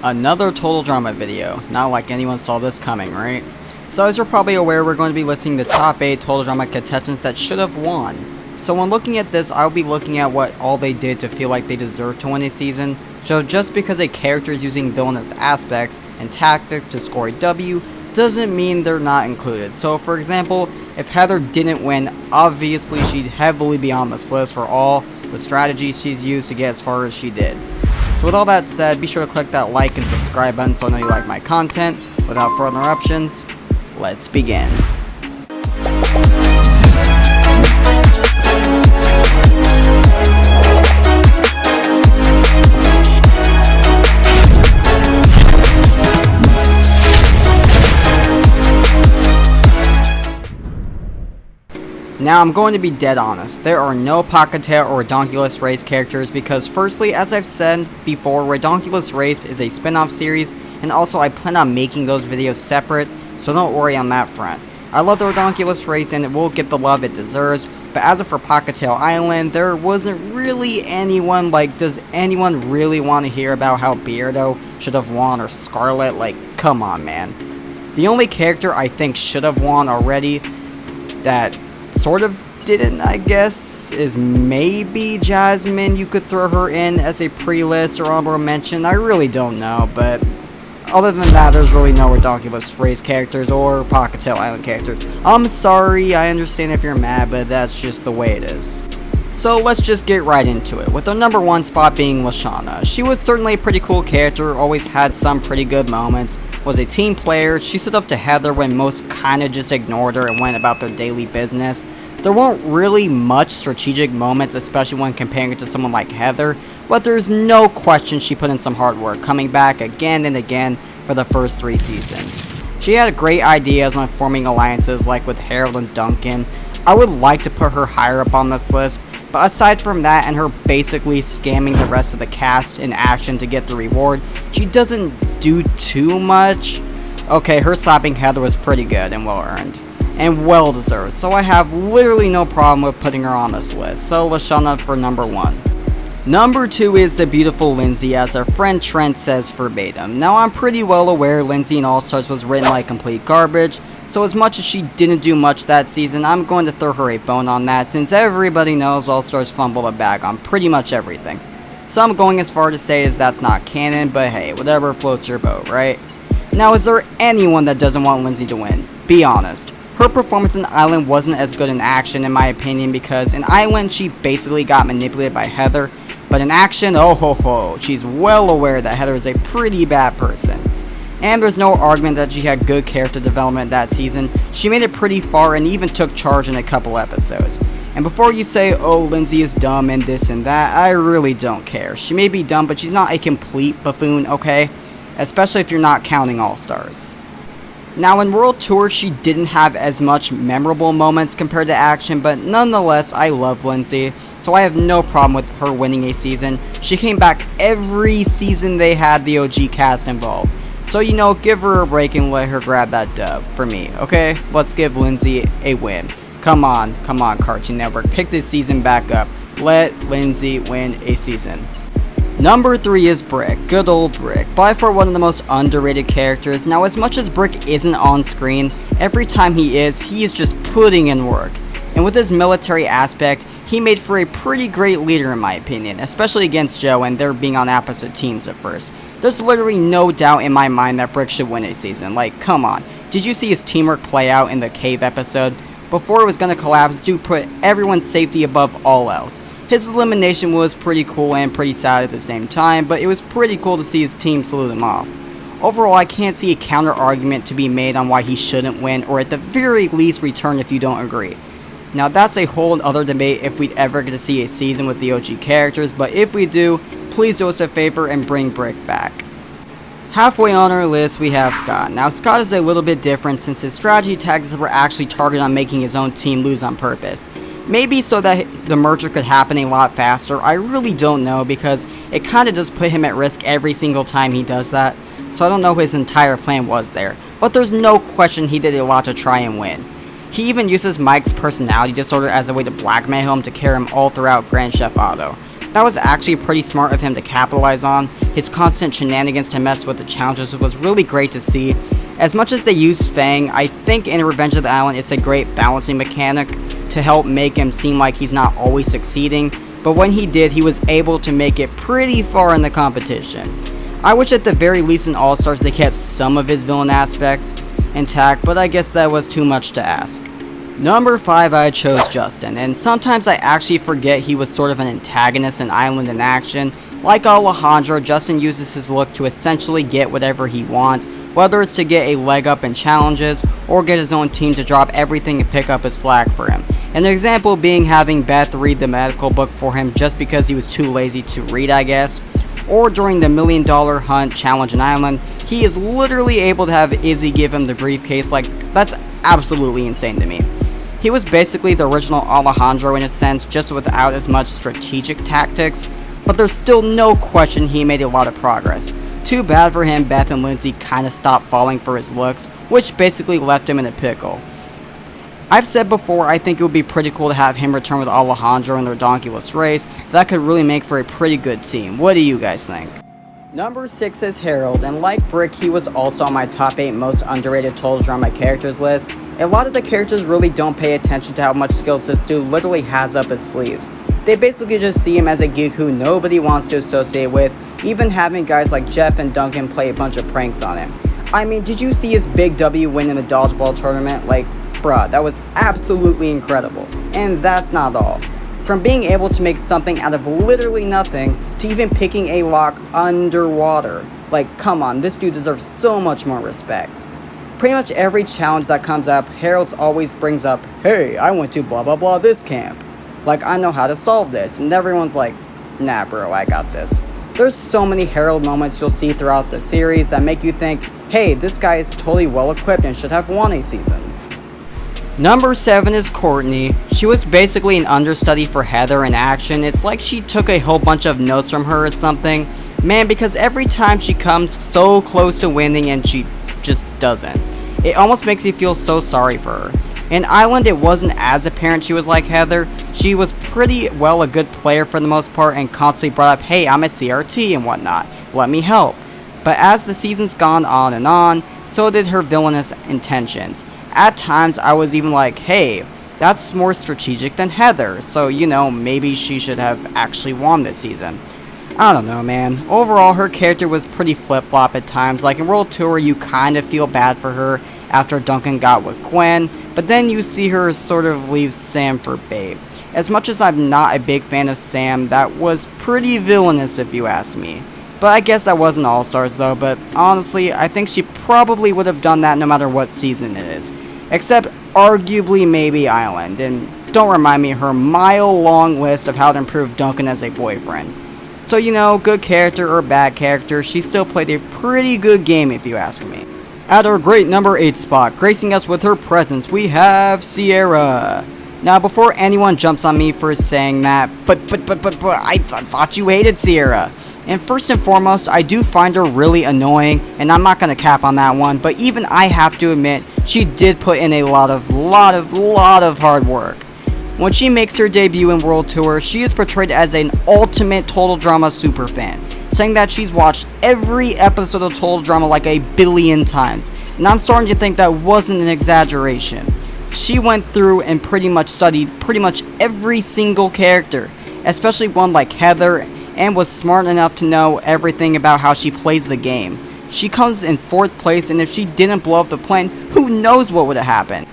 Another total drama video. Not like anyone saw this coming, right? So as you're probably aware, we're going to be listing the top 8 total drama contestants that should have won. So when looking at this, I'll be looking at what all they did to feel like they deserve to win a season. So just because a character is using villainous aspects and tactics to score a W, doesn't mean they're not included. So for example, if Heather didn't win, obviously she'd heavily be on this list for all the strategies she's used to get as far as she did. So with all that said, be sure to click that like and subscribe button so I know you like my content. Without further interruptions, let's begin. Now I'm going to be dead honest, there are no Pockettail or Redonkulous Race characters because firstly, as I've said before, Redonkulous Race is a spin-off series, and also I plan on making those videos separate, so don't worry on that front. I love the Redonkulous Race and it will get the love it deserves, but as for Pockettail Island, there wasn't really anyone. Like, does anyone really want to hear about how Beardo should have won, or Scarlet? Like, come on man. The only character I think should have won already that sort of didn't, I guess, is maybe Jasmine. You could throw her in as a pre-list or honorable mention. I really don't know, but other than that, there's really no Redonkulous Race characters or Pockettail Island characters. I'm sorry, I understand if you're mad, but that's just the way it is. So let's just get right into it, with the number 1 spot being Lashanna. She was certainly a pretty cool character, always had some pretty good moments, was a team player. She stood up to Heather when most kinda just ignored her and went about their daily business. There weren't really much strategic moments, especially when comparing it to someone like Heather, but there's no question she put in some hard work, coming back again and again for the first 3 seasons. She had great ideas on forming alliances like with Harold and Duncan. I would like to put her higher up on this list, but aside from that and her basically scamming the rest of the cast in action to get the reward, she doesn't do too much. Okay, her slapping Heather was pretty good and well earned, and well deserved, so I have literally no problem with putting her on this list. So Lashanna for number 1. Number 2 is the beautiful Lindsay, as our friend Trent says verbatim. Now I'm pretty well aware Lindsay in All Stars was written like complete garbage, so as much as she didn't do much that season, I'm going to throw her a bone on that, since everybody knows All Stars fumbled a bag on pretty much everything. Some going as far to say is that's not canon, but hey, whatever floats your boat, right? Now, is there anyone that doesn't want Lindsay to win? Be honest. Her performance in Island wasn't as good in action in my opinion, because in Island she basically got manipulated by Heather, but in action, oh ho ho, she's well aware that Heather is a pretty bad person. And there's no argument that she had good character development that season. She made it pretty far and even took charge in a couple episodes. And before you say, oh, Lindsay is dumb and this and that, I really don't care. She may be dumb, but she's not a complete buffoon, okay? Especially if you're not counting All Stars. Now in World Tour, she didn't have as much memorable moments compared to action, but nonetheless, I love Lindsay, so I have no problem with her winning a season. She came back every season they had the OG cast involved. So, you know, give her a break and let her grab that dub for me, okay? Let's give Lindsay a win. Come on, Cartoon Network, pick this season back up. Let Lindsay win a season. Number 3 is Brick, good old Brick, by far one of the most underrated characters. Now as much as Brick isn't on screen, every time he is just putting in work. And with his military aspect, he made for a pretty great leader in my opinion, especially against Joe and they're being on opposite teams at first. There's literally no doubt in my mind that Brick should win a season, like come on. Did you see his teamwork play out in the cave episode? Before it was gonna collapse, dude put everyone's safety above all else. His elimination was pretty cool and pretty sad at the same time, but it was pretty cool to see his team salute him off. Overall, I can't see a counter argument to be made on why he shouldn't win, or at the very least return if you don't agree. Now that's a whole other debate if we'd ever get to see a season with the OG characters, but if we do, please do us a favor and bring Brick back. Halfway on our list, we have Scott. Now Scott is a little bit different since his strategy tactics were actually targeted on making his own team lose on purpose. Maybe so that the merger could happen a lot faster, I really don't know, because it kinda does put him at risk every single time he does that. So I don't know what his entire plan was there, but there's no question he did a lot to try and win. He even uses Mike's personality disorder as a way to blackmail him to carry him all throughout Grand Theft Auto. That was actually pretty smart of him to capitalize on. His constant shenanigans to mess with the challenges was really great to see. As much as they used Fang, I think in Revenge of the Island it's a great balancing mechanic to help make him seem like he's not always succeeding, but when he did, he was able to make it pretty far in the competition. I wish at the very least in All-Stars they kept some of his villain aspects intact, but I guess that was too much to ask. Number 5, I chose Justin, and sometimes I actually forget he was sort of an antagonist in Island in Action. Like Alejandro, Justin uses his look to essentially get whatever he wants, whether it's to get a leg up in challenges, or get his own team to drop everything and pick up his slack for him. An example being having Beth read the medical book for him just because he was too lazy to read, I guess. Or during the $1 Million Hunt challenge in Island, he is literally able to have Izzy give him the briefcase. Like, that's absolutely insane to me. He was basically the original Alejandro in a sense, just without as much strategic tactics, but there's still no question he made a lot of progress. Too bad for him, Beth and Lindsay kinda stopped falling for his looks, which basically left him in a pickle. I've said before, I think it would be pretty cool to have him return with Alejandro in their donkulous race. That could really make for a pretty good team. What do you guys think? Number 6 is Harold, and like Brick, he was also on my top 8 most underrated total drama characters list. A lot of the characters really don't pay attention to how much skills this dude literally has up his sleeves. They basically just see him as a geek who nobody wants to associate with, even having guys like Jeff and Duncan play a bunch of pranks on him. I mean, did you see his big W win in the dodgeball tournament? Like, bruh, that was absolutely incredible. And that's not all. From being able to make something out of literally nothing, to even picking a lock underwater. Like, come on, this dude deserves so much more respect. Pretty much every challenge that comes up, Harold always brings up, hey, I went to blah blah blah this camp. Like, I know how to solve this. And everyone's like, nah bro, I got this. There's so many Harold moments you'll see throughout the series that make you think, hey, this guy is totally well equipped and should have won a season. Number 7 is Courtney. She was basically an understudy for Heather in Action. It's like she took a whole bunch of notes from her or something. Man, because every time she comes so close to winning and she just doesn't. It almost makes you feel so sorry for her. In Island, it wasn't as apparent she was like Heather. She was pretty well a good player for the most part and constantly brought up, hey, I'm a CRT and whatnot, let me help. But as the season's gone on and on, so did her villainous intentions. At times, I was even like, hey, that's more strategic than Heather, so you know, maybe she should have actually won this season. I don't know, man. Overall, her character was pretty flip-flop at times. Like in World Tour, you kind of feel bad for her after Duncan got with Gwen, but then you see her sort of leave Sam for Babe. As much as I'm not a big fan of Sam, that was pretty villainous if you ask me. But I guess that wasn't All-Stars though, but honestly, I think she probably would have done that no matter what season it is. Except arguably maybe Island, and don't remind me of her mile-long list of how to improve Duncan as a boyfriend. So you know, good character or bad character, she still played a pretty good game if you ask me. At our great number 8 spot, gracing us with her presence, we have Sierra. Now before anyone jumps on me for saying that, but I thought you hated Sierra. And first and foremost, I do find her really annoying, and I'm not gonna cap on that one, but even I have to admit, she did put in a lot of hard work. When she makes her debut in World Tour, she is portrayed as an ultimate Total Drama superfan, saying that she's watched every episode of Total Drama like a billion times, and I'm starting to think that wasn't an exaggeration. She went through and pretty much studied pretty much every single character, especially one like Heather, and was smart enough to know everything about how she plays the game. She comes in 4th place, and if she didn't blow up the plane, who knows what would have happened.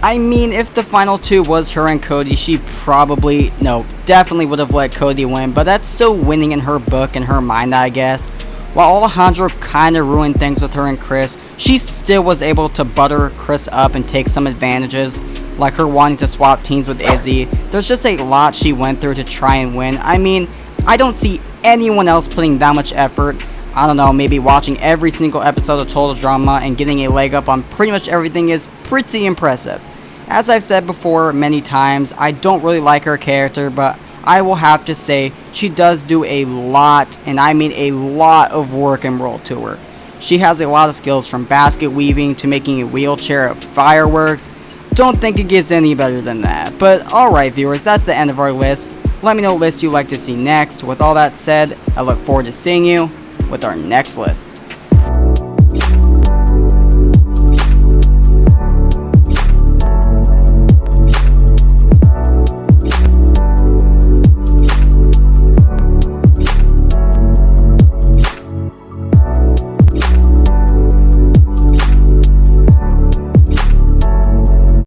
I mean, if the final 2 was her and Cody, she definitely would have let Cody win, but that's still winning in her book, in her mind, I guess. While Alejandro kinda ruined things with her and Chris, she still was able to butter Chris up and take some advantages, like her wanting to swap teams with Izzy. There's just a lot she went through to try and win. I mean, I don't see anyone else putting that much effort. I don't know, maybe watching every single episode of Total Drama and getting a leg up on pretty much everything is pretty impressive. As I've said before many times, I don't really like her character, but I will have to say she does do a lot, and I mean a lot of work in World Tour. She has a lot of skills, from basket weaving to making a wheelchair of fireworks. Don't think it gets any better than that. But alright viewers, that's the end of our list. Let me know what list you'd like to see next. With all that said, I look forward to seeing you with our next list.